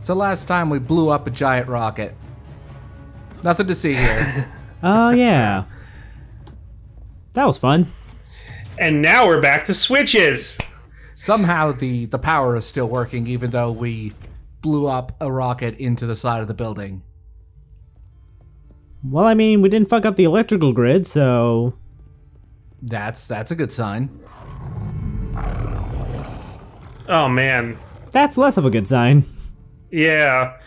So last time we blew up a giant rocket. Nothing to see here. Oh, yeah. That was fun. And now we're back to switches. Somehow the power is still working even though we blew up a rocket into the side of the building. Well, I mean, we didn't fuck up the electrical grid, so... That's a good sign. Oh, man. That's less of a good sign. Yeah.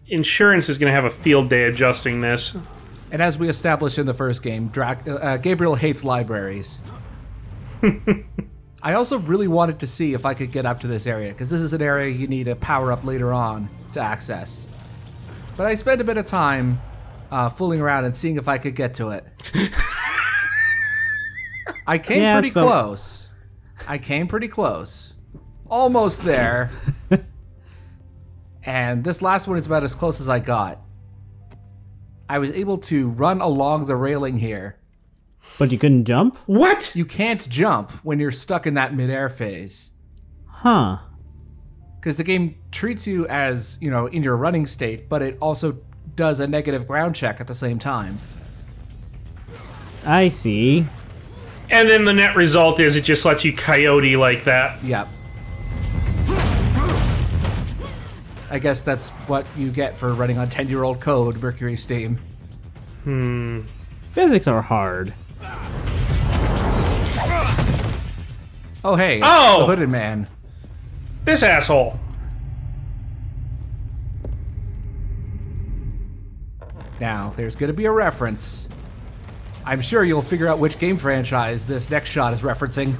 Insurance is going to have a field day adjusting this. And as we established in the first game, Gabriel hates libraries. I also really wanted to see if I could get up to this area, because this is an area you need to power up later on to access. But I spent a bit of time fooling around and seeing if I could get to it. I came pretty close. I came pretty close. Almost there. And this last one is about as close as I got. I was able to run along the railing here. But you couldn't jump? What? You can't jump when you're stuck in that midair phase. Huh. Because the game treats you as, you know, in your running state, but it also does a negative ground check at the same time. I see. And then the net result is it just lets you coyote like that. Yep. I guess that's what you get for running on 10-year-old code, Mercury Steam. Physics are hard. Oh, hey, it's Oh! the Hooded Man. This asshole. Now, there's going to be a reference. I'm sure you'll figure out which game franchise this next shot is referencing.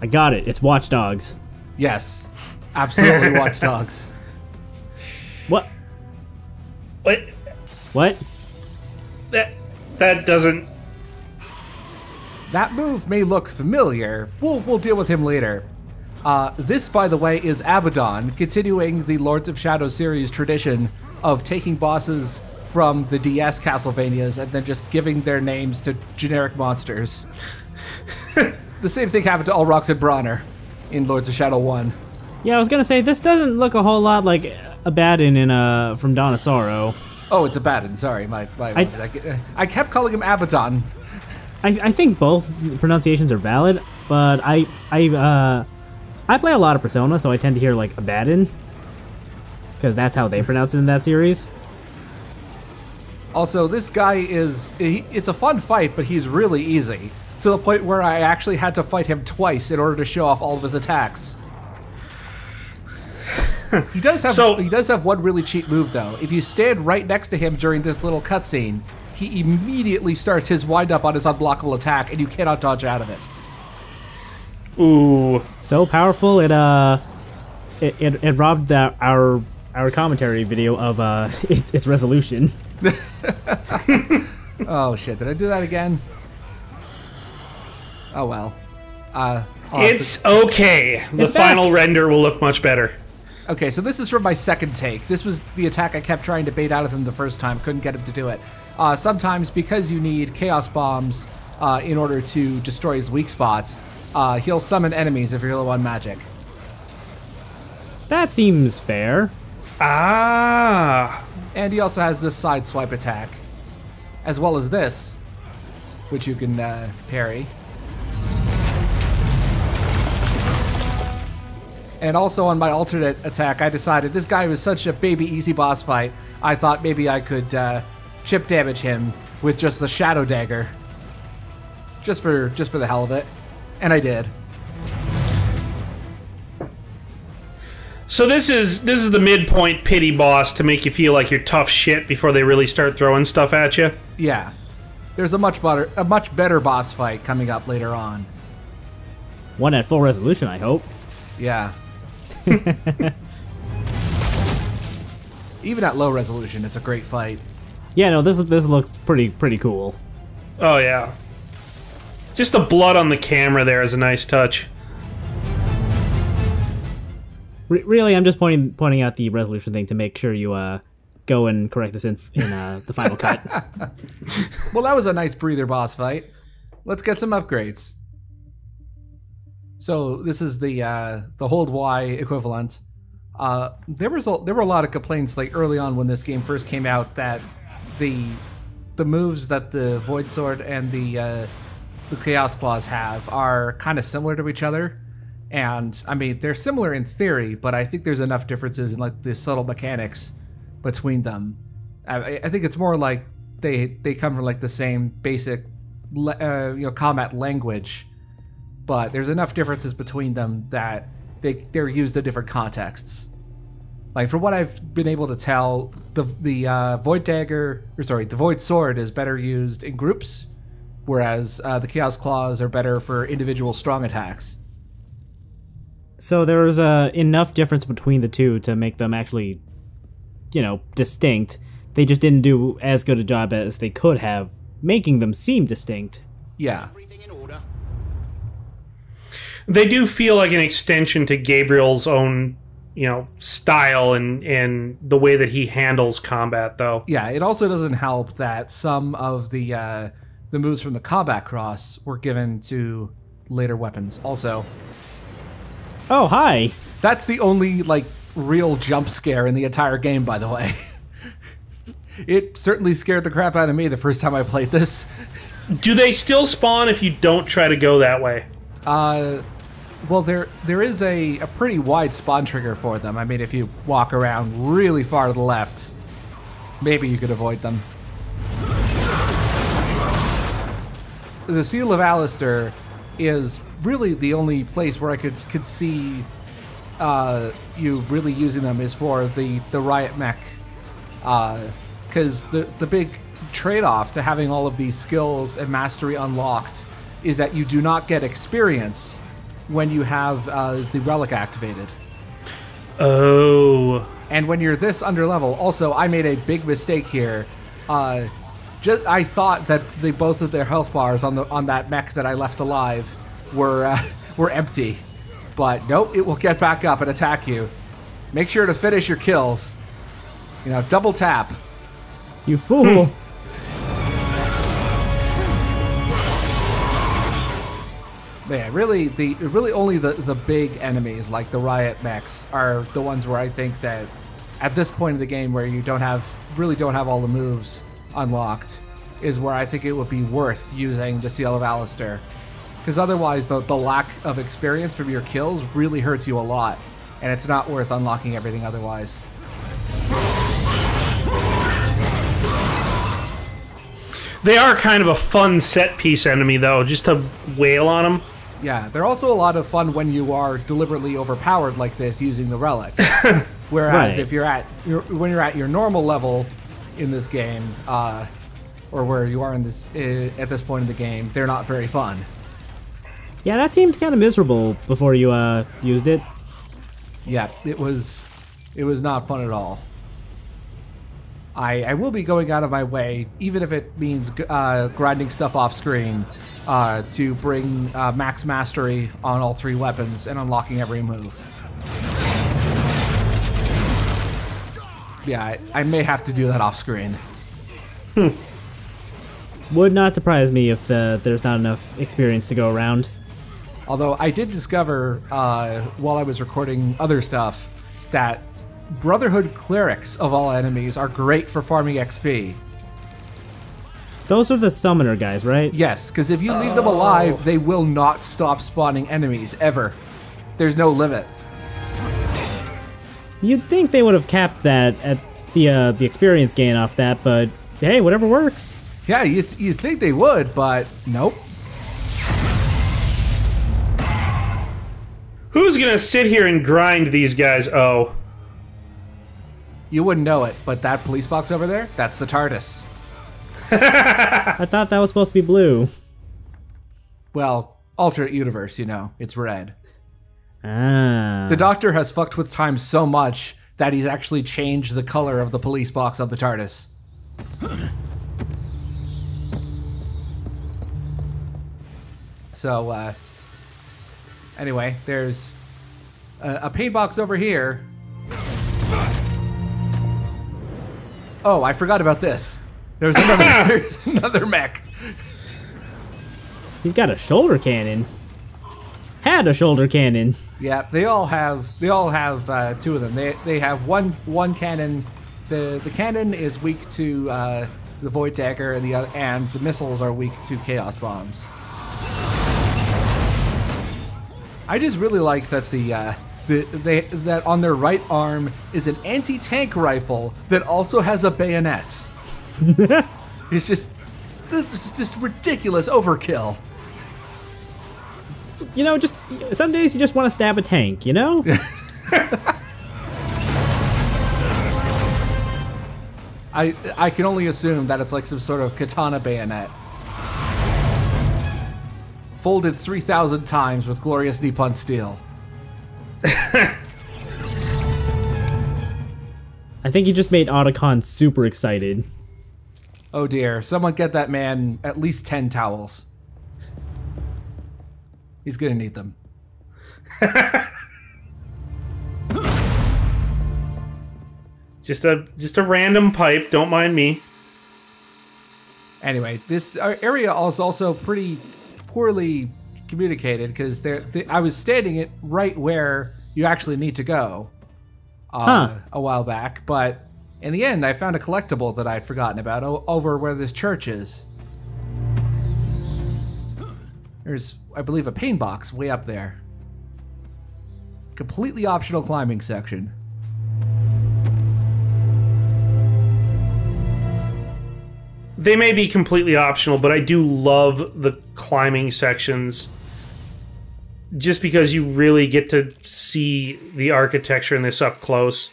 I got it. It's Watch Dogs. Yes, absolutely Watch Dogs. What? What? What? That doesn't... That move may look familiar. We'll deal with him later. This, by the way, is Abaddon, continuing the Lords of Shadow series tradition of taking bosses from the DS Castlevanias and then just giving their names to generic monsters. The same thing happened to Ulrox and Bronner in Lords of Shadow 1. Yeah, I was gonna say, this doesn't look a whole lot like Abaddon in, from Dawn of Sorrow. Oh, it's Abaddon, sorry. I kept calling him Abaddon. I think both pronunciations are valid, but I play a lot of Persona, so I tend to hear, like, Abaddon. Because that's how they pronounce it in that series. Also, this guy it's a fun fight, but he's really easy. To the point where I actually had to fight him twice in order to show off all of his attacks. He does have one really cheap move, though. If you stand right next to him during this little cutscene, he immediately starts his wind-up on his unblockable attack, and you cannot dodge out of it. Ooh. So powerful, it robbed our commentary video of its resolution. Oh shit, did I do that again? Oh well. It's okay. The final render will look much better. Okay, so this is from my second take. This was the attack I kept trying to bait out of him the first time. Couldn't get him to do it. Sometimes, because you need Chaos Bombs in order to destroy his weak spots, he'll summon enemies if you're low on magic. That seems fair. Ah. And he also has this side swipe attack, as well as this, which you can parry. And also on my alternate attack, I decided this guy was such a baby easy boss fight, I thought maybe I could chip damage him with just the Shadow Dagger. Just for the hell of it. And I did. So this is the midpoint pity boss to make you feel like you're tough shit before they really start throwing stuff at you. Yeah. There's a much better boss fight coming up later on. One at full resolution, I hope. Yeah. Even at low resolution, it's a great fight. Yeah, no, this looks pretty cool. Oh yeah. Just the blood on the camera there is a nice touch. Really, I'm just pointing out the resolution thing to make sure you go and correct this in the final cut. Well, that was a nice breather boss fight. Let's get some upgrades. So this is the hold Y equivalent. There were a lot of complaints like early on when this game first came out that the moves that the Void Sword and the Chaos Claws have are kind of similar to each other. And I mean, they're similar in theory, but I think there's enough differences in like the subtle mechanics between them. I think it's more like they come from like the same basic combat language, but there's enough differences between them that they're used in different contexts. Like from what I've been able to tell, the Void Sword is better used in groups, whereas the Chaos Claws are better for individual strong attacks. So there was enough difference between the two to make them actually, distinct. They just didn't do as good a job as they could have, making them seem distinct. Yeah. They do feel like an extension to Gabriel's own, style and the way that he handles combat, though. Yeah, it also doesn't help that some of the moves from the Combat Cross were given to later weapons also. Oh, hi! That's the only, real jump scare in the entire game, by the way. It certainly scared the crap out of me the first time I played this. Do they still spawn if you don't try to go that way? Well, there is a pretty wide spawn trigger for them. I mean, if you walk around really far to the left, maybe you could avoid them. The Seal of Alistair is really the only place where I could see you really using them is for the riot mech, because the big trade-off to having all of these skills and mastery unlocked is that you do not get experience when you have the relic activated. Oh. And when you're this under level, also I made a big mistake here. I thought that both of their health bars on that mech that I left alive were empty, but nope, it will get back up and attack you. Make sure to finish your kills. Double tap. You fool! Yeah, really only the big enemies like the riot mechs are the ones where I think that at this point in the game where you don't have all the moves unlocked is where I think it would be worth using the Seal of Alistair. Because otherwise the lack of experience from your kills really hurts you a lot, and it's not worth unlocking everything otherwise. They are kind of a fun set piece enemy though, just to wail on them. Yeah, they're also a lot of fun when you are deliberately overpowered like this using the relic. Whereas right. if when you're at your normal level in this game, or where you are at this point in the game, they're not very fun. Yeah, that seemed kind of miserable before you used it. Yeah, it was not fun at all. I will be going out of my way, even if it means grinding stuff off screen, to bring max mastery on all 3 weapons and unlocking every move. Yeah, I may have to do that off screen. Would not surprise me if there's not enough experience to go around. Although I did discover, while I was recording other stuff, that Brotherhood clerics of all enemies are great for farming XP. Those are the summoner guys, right? Yes, because if you leave them alive, they will not stop spawning enemies, ever. There's no limit. You'd think they would have capped that at the experience gain off that, but hey, whatever works. Yeah, you think they would, but nope. Who's gonna sit here and grind these guys? Oh. You wouldn't know it, but that police box over there, that's the TARDIS. I thought that was supposed to be blue. Well, alternate universe, it's red. Ah. The Doctor has fucked with time so much that he's actually changed the color of the police box of the TARDIS. So, anyway, there's a paint box over here. Oh, I forgot about this. There's another mech. He's got a shoulder cannon. Had a shoulder cannon. Yeah, they all have two of them. They have one cannon. The cannon is weak to the Void Dagger, and the missiles are weak to Chaos Bombs. I just really like that that on their right arm is an anti-tank rifle that also has a bayonet. It's just ridiculous overkill. You know, just some days you just want to stab a tank, you know? I can only assume that it's like some sort of katana bayonet. Folded 3,000 times with glorious Nippon steel. I think you just made Otacon super excited. Oh dear, someone get that man at least 10 towels. He's gonna need them. Just a random pipe, don't mind me. Anyway, this area is also pretty poorly communicated because I was standing it right where you actually need to go a while back, but in the end I found a collectible that I'd forgotten about over where this church is. There's, I believe, a pain box way up there. Completely optional climbing section. They may be completely optional, but I do love the climbing sections just because you really get to see the architecture in this up close.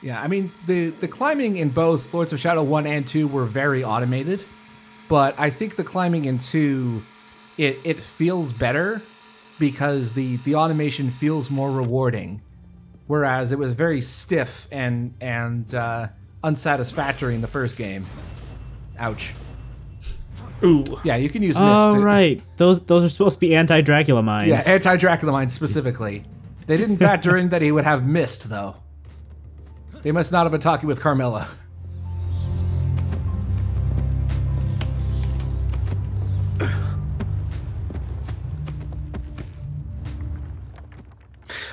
Yeah, I mean, the climbing in both Lords of Shadow 1 and 2 were very automated, but I think the climbing in 2, it feels better because the automation feels more rewarding, whereas it was very stiff and unsatisfactory in the first game. Ouch. Ooh. Yeah, you can use mist. Oh, right. Those are supposed to be anti-Dracula mines. Yeah, anti-Dracula mines specifically. They didn't factor in that he would have mist, though. They must not have been talking with Carmilla.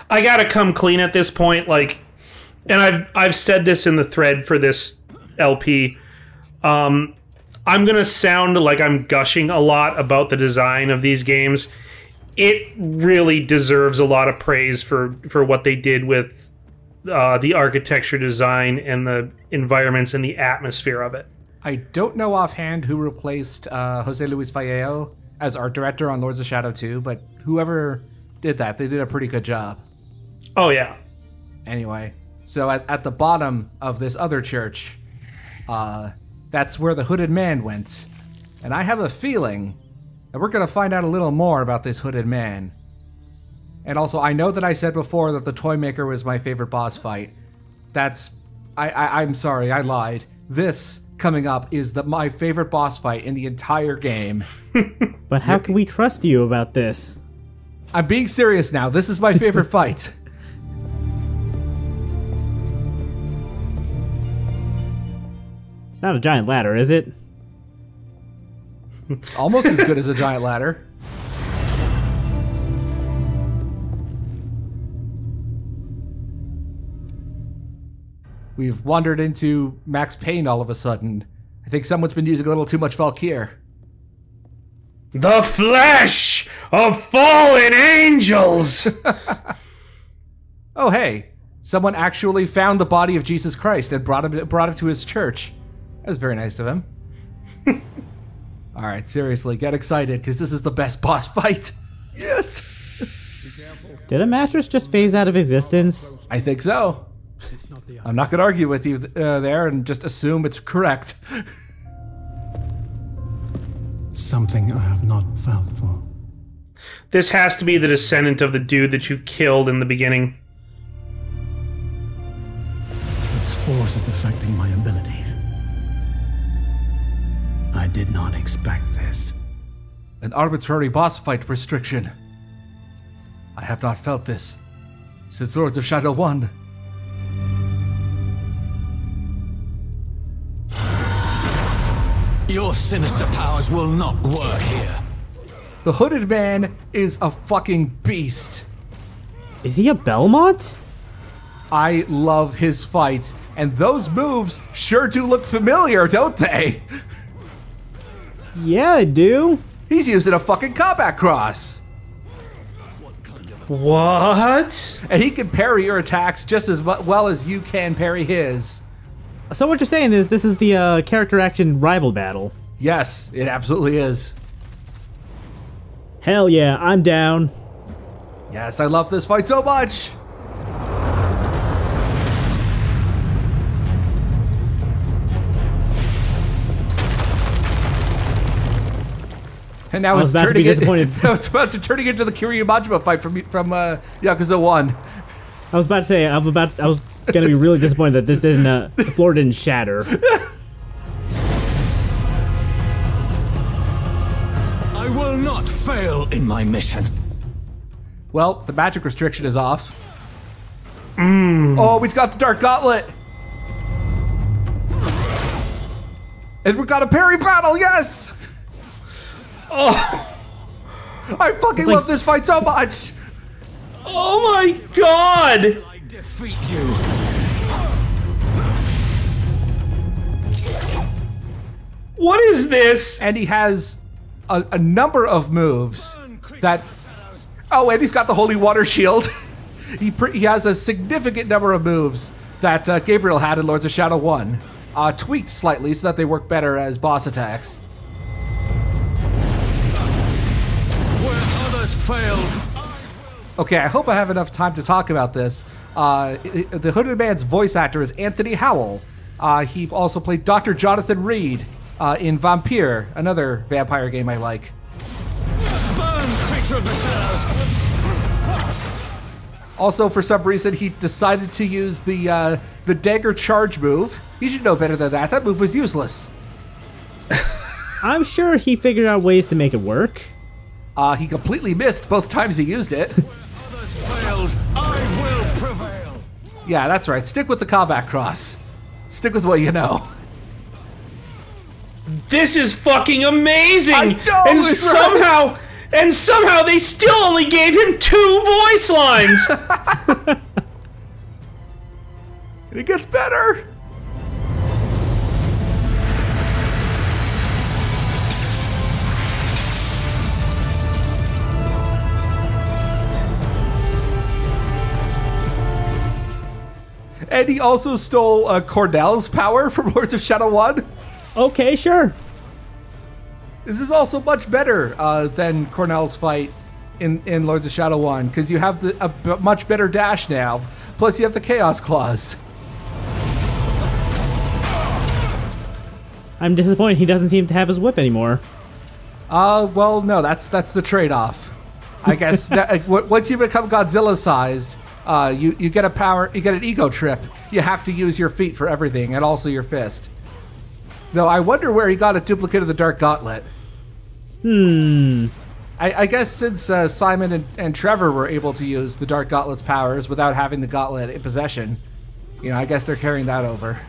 I gotta come clean at this point, like, and I've said this in the thread for this LP. I'm gonna sound like I'm gushing a lot about the design of these games. It really deserves a lot of praise for what they did with the architecture design and the environments and the atmosphere of it. I don't know offhand who replaced Jose Luis Vallejo as art director on Lords of Shadow 2, but whoever did that, they did a pretty good job. Oh, yeah. Anyway, so at the bottom of this other church, that's where the hooded man went. And I have a feeling that we're going to find out a little more about this hooded man. And also, I know that I said before that the Toymaker was my favorite boss fight. I'm sorry, I lied. This, coming up, is my favorite boss fight in the entire game. But how can we trust you about this? I'm being serious now. This is my favorite fight. It's not a giant ladder, is it? Almost as good as a giant ladder. We've wandered into Max Payne all of a sudden. I think someone's been using a little too much Valkyr. The flesh of fallen angels! Oh, hey. Someone actually found the body of Jesus Christ and brought it to his church. That was very nice of him. Alright, seriously, get excited, because this is the best boss fight. Yes! Did a mattress just phase out of existence? I think so. I'm not going to argue with you there and just assume it's correct. Something I have not felt for. This has to be the descendant of the dude that you killed in the beginning. Its force is affecting my abilities. I did not expect this. An arbitrary boss fight restriction. I have not felt this since Lords of Shadow 1. Your sinister powers will not work here. The Hooded Man is a fucking beast. Is he a Belmont? I love his fights, and those moves sure do look familiar, don't they? Yeah, I do. He's using a fucking combat cross. What? And he can parry your attacks just as well as you can parry his. So what you're saying is this is the character action rival battle? Yes, it absolutely is. Hell yeah, I'm down. Yes, I love this fight so much. And now it's turning it's about to turning into the Kiryu Majima fight from Yakuza 1. I was about to say I was gonna be really disappointed that this didn't the floor didn't shatter. I will not fail in my mission. Well, the magic restriction is off. Oh, he's got the Dark Gauntlet. And we got a parry battle, yes! Oh, I fucking love this fight so much! Oh my god! I defeat you. What is this? And he has a number of moves that... Oh, and he's got the Holy Water Shield. He has a significant number of moves that Gabriel had in Lords of Shadow 1. Tweaked slightly so that they work better as boss attacks. Failed. Okay, I hope I have enough time to talk about this. The Hooded Man's voice actor is Anthony Howell. He also played Dr. Jonathan Reed in Vampire, another vampire game I like. Burn, creature of the shadows. Also, for some reason, he decided to use the dagger charge move. He should know better than that. That move was useless. I'm sure he figured out ways to make it work. He completely missed both times he used it. Others failed. I will prevail. Yeah, that's right. Stick with the combat cross. Stick with what you know. This is fucking amazing! I know, and somehow they still only gave him 2 voice lines! And it gets better! And he also stole Cornell's power from Lords of Shadow 1. Okay, sure. This is also much better than Cornell's fight in Lords of Shadow 1, because you have a much better dash now. Plus you have the Chaos Claws. I'm disappointed he doesn't seem to have his whip anymore. Well, no, that's the trade-off. I guess once you become Godzilla-sized, you get an ego trip. You have to use your feet for everything, and also your fist. Though I wonder where he got a duplicate of the Dark Gauntlet. I guess since Simon and Trevor were able to use the Dark Gauntlet's powers without having the gauntlet in possession, I guess they're carrying that over.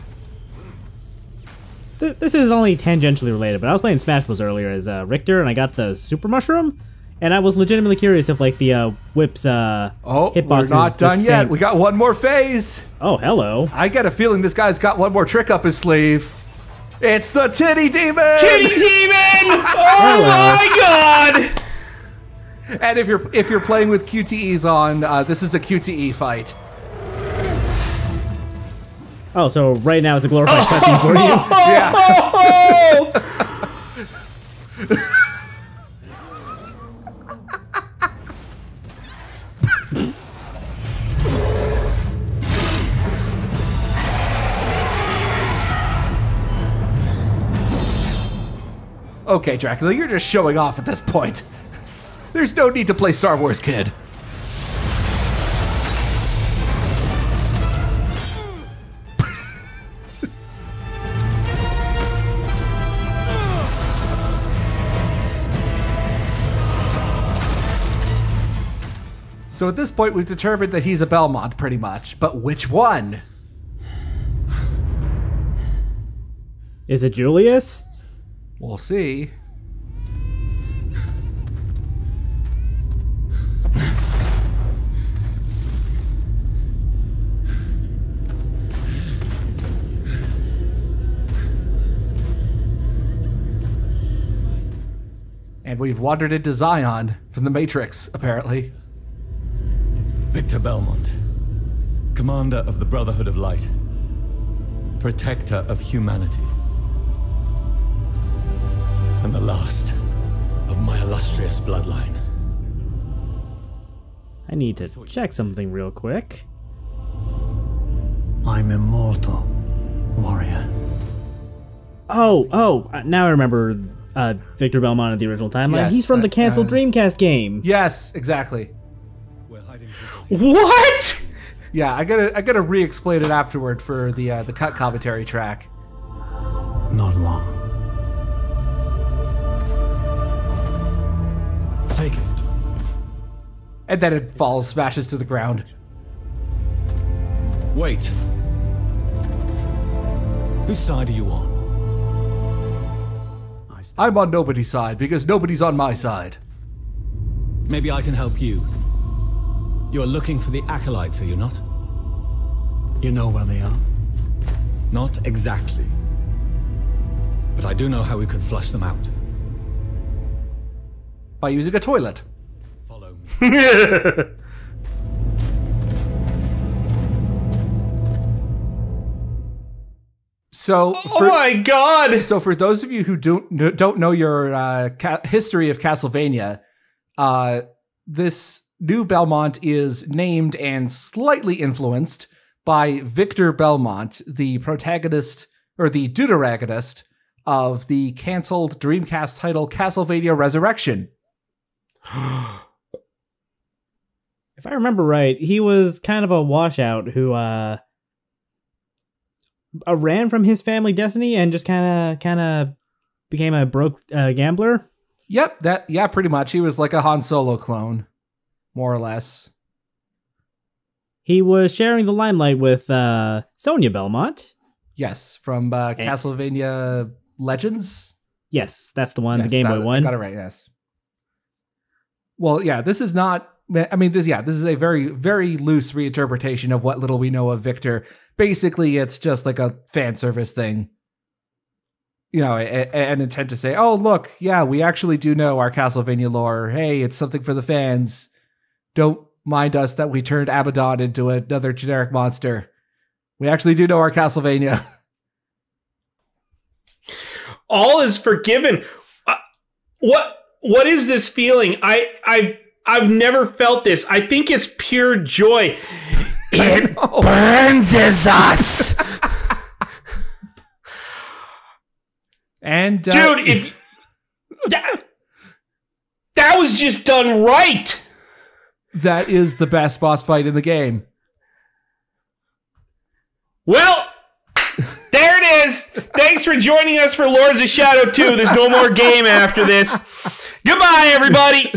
This is only tangentially related, but I was playing Smash Bros. Earlier as Richter, and I got the Super Mushroom, and I was legitimately curious if, like, the whip's hitbox we're not done is yet. We got one more phase. Oh, hello. I get a feeling this guy's got one more trick up his sleeve. It's the Titty Demon! Titty Demon! Oh my god! And if you're playing with QTEs on, this is a QTE fight. Oh, so right now it's a glorified cutscene for you? Yeah. Okay, Dracula, you're just showing off at this point. There's no need to play Star Wars, kid. So at this point, we've determined that he's a Belmont, pretty much. But which one? Is it Julius? We'll see. And we've wandered into Zion from the Matrix, apparently. Victor Belmont, commander of the Brotherhood of Light, protector of humanity, and the last of my illustrious bloodline. I need to check something real quick. I'm immortal, warrior. Oh, now I remember Victor Belmont in the original timeline. Yes, He's from the canceled Dreamcast game. Yes, exactly. We're hiding. What? Yeah, I gotta re-explain it afterward for the cut commentary track. Not long. Take it. And then it falls, smashes to the ground. Wait. Whose side are you on? I'm on nobody's side because nobody's on my side. Maybe I can help you. You're looking for the acolytes, are you not? You know where they are? Not exactly. But I do know how we can flush them out. By using a toilet. Follow me. So, Oh my god! So for those of you who don't know your history of Castlevania, this new Belmont is named and slightly influenced by Victor Belmont, the protagonist or the deuteragonist of the canceled Dreamcast title Castlevania Resurrection. If I remember right, he was kind of a washout who ran from his family destiny and just kind of became a broke gambler. Yep, pretty much. He was like a Han Solo clone, more or less. He was sharing the limelight with Sonia Belmont. Yes, from Castlevania Legends. Yes, that's the one, Yes, the Game Boy one. Got it right. Yes. Well, yeah, this is not. I mean, this is a very, very loose reinterpretation of what little we know of Victor. Basically, it's just like a fan service thing. You know, an intent to say, oh, look, yeah, we actually do know our Castlevania lore. Hey, it's something for the fans. Don't mind us that we turned Abaddon into another generic monster. We actually do know our Castlevania. All is forgiven. What is this feeling? I've never felt this. I think it's pure joy. It burns us. And dude, if that was just done right. That is the best boss fight in the game. Well, there it is. Thanks for joining us for Lords of Shadow 2. There's no more game after this. Goodbye, everybody.